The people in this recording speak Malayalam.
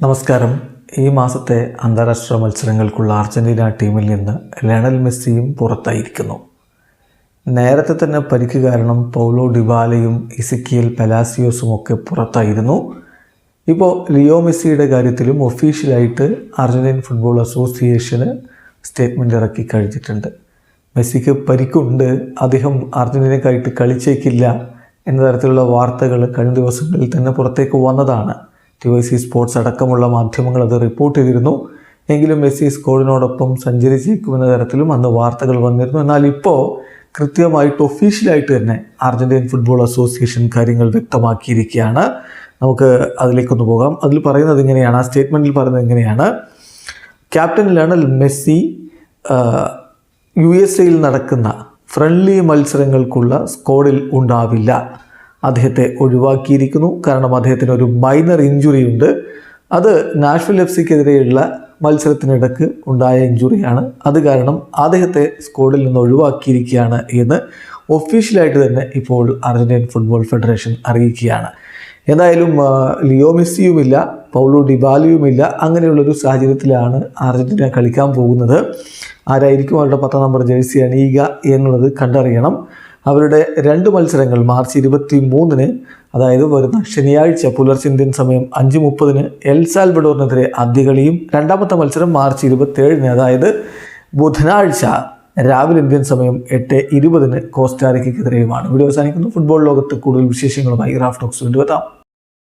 നമസ്കാരം. ഈ മാസത്തെ അന്താരാഷ്ട്ര മത്സരങ്ങൾക്കുള്ള അർജന്റീന ടീമിൽ നിന്ന് ലയണൽ മെസ്സിയും പുറത്തായിരിക്കുന്നു. നേരത്തെ തന്നെ പരിക്ക് കാരണം പൗലോ ഡിബാലയും ഇസക്കിയൽ പലാസിയോസും ഒക്കെ പുറത്തായിരുന്നു. ഇപ്പോൾ ലിയോ മെസ്സിയുടെ കാര്യത്തിലും ഒഫീഷ്യലായിട്ട് അർജന്റീൻ ഫുട്ബോൾ അസോസിയേഷന് സ്റ്റേറ്റ്മെൻറ്റ് ഇറക്കി കഴിഞ്ഞിട്ടുണ്ട്. മെസ്സിക്ക് പരിക്കുണ്ട്, അദ്ദേഹം അർജന്റീനയ്ക്കായിട്ട് കളിച്ചേക്കില്ല എന്ന തരത്തിലുള്ള വാർത്തകൾ കഴിഞ്ഞ ദിവസങ്ങളിൽ തന്നെ പുറത്തേക്ക് വന്നതാണ്. TYC സ്പോർട്സ് അടക്കമുള്ള മാധ്യമങ്ങൾ അത് റിപ്പോർട്ട് ചെയ്തിരുന്നു. എങ്കിലും മെസ്സി സ്ക്വാഡിനോടൊപ്പം സഞ്ചരിച്ചേക്കുമെന്ന തരത്തിലും അന്ന് വാർത്തകൾ വന്നിരുന്നു. എന്നാൽ ഇപ്പോൾ കൃത്യമായിട്ട് ഒഫീഷ്യലായിട്ട് തന്നെ അർജന്റീൻ ഫുട്ബോൾ അസോസിയേഷൻ കാര്യങ്ങൾ വ്യക്തമാക്കിയിരിക്കുകയാണ്. നമുക്ക് അതിലേക്കൊന്ന് പോകാം. അതിൽ പറയുന്നത് ഇങ്ങനെയാണ്, ആ സ്റ്റേറ്റ്മെൻറ്റിൽ പറയുന്നത് ഇങ്ങനെയാണ്: ക്യാപ്റ്റൻ ലയണൽ മെസ്സി USA നടക്കുന്ന ഫ്രണ്ട്ലി മത്സരങ്ങൾക്കുള്ള സ്ക്വാഡിൽ ഉണ്ടാവില്ല. അദ്ദേഹത്തെ ഒഴിവാക്കിയിരിക്കുന്നു. കാരണം അദ്ദേഹത്തിന് ഒരു മൈനർ ഇഞ്ചുറി ഉണ്ട്. അത് നാഷ്വിൽ FC-ക്കെതിരെയുള്ള മത്സരത്തിനിടക്ക് ഉണ്ടായ ഇഞ്ചുറിയാണ്. അത് കാരണം അദ്ദേഹത്തെ സ്ക്വാഡിൽ നിന്ന് ഒഴിവാക്കിയിരിക്കുകയാണ് എന്ന് ഒഫീഷ്യലായിട്ട് തന്നെ ഇപ്പോൾ അർജന്റീൻ ഫുട്ബോൾ ഫെഡറേഷൻ അറിയിക്കുകയാണ്. എന്തായാലും ലിയോ മെസ്സിയുമില്ല, പൗലോ ഡിബാലയുമില്ല. അങ്ങനെയുള്ളൊരു സാഹചര്യത്തിലാണ് അർജന്റീന കളിക്കാൻ പോകുന്നത്. ആരായിരിക്കും അവരുടെ 10 നമ്പർ ജേഴ്സി അണിയുക എന്നുള്ളത് കണ്ടറിയണം. അവരുടെ 2 മത്സരങ്ങൾ മാർച്ച് 23-ന്, അതായത് വരുന്ന ശനിയാഴ്ച പുലർച്ചെ ഇന്ത്യൻ സമയം 5:30-ന് എൽ സാൽവഡോറിനെതിരെ ആദ്യ കളിയും, രണ്ടാമത്തെ മത്സരം മാർച്ച് 27-ന്, അതായത് ബുധനാഴ്ച രാവിലെ ഇന്ത്യൻ സമയം 8:20-ന് കോസ്റ്റാറിക്കയ്ക്കെതിരെയുമാണ്. വീഡിയോ അവസാനിക്കുന്നു. ഫുട്ബോൾ ലോകത്ത് കൂടുതൽ വിശേഷങ്ങളുമായി റാഫ് ടോക്സ് വീണ്ടും എത്താം.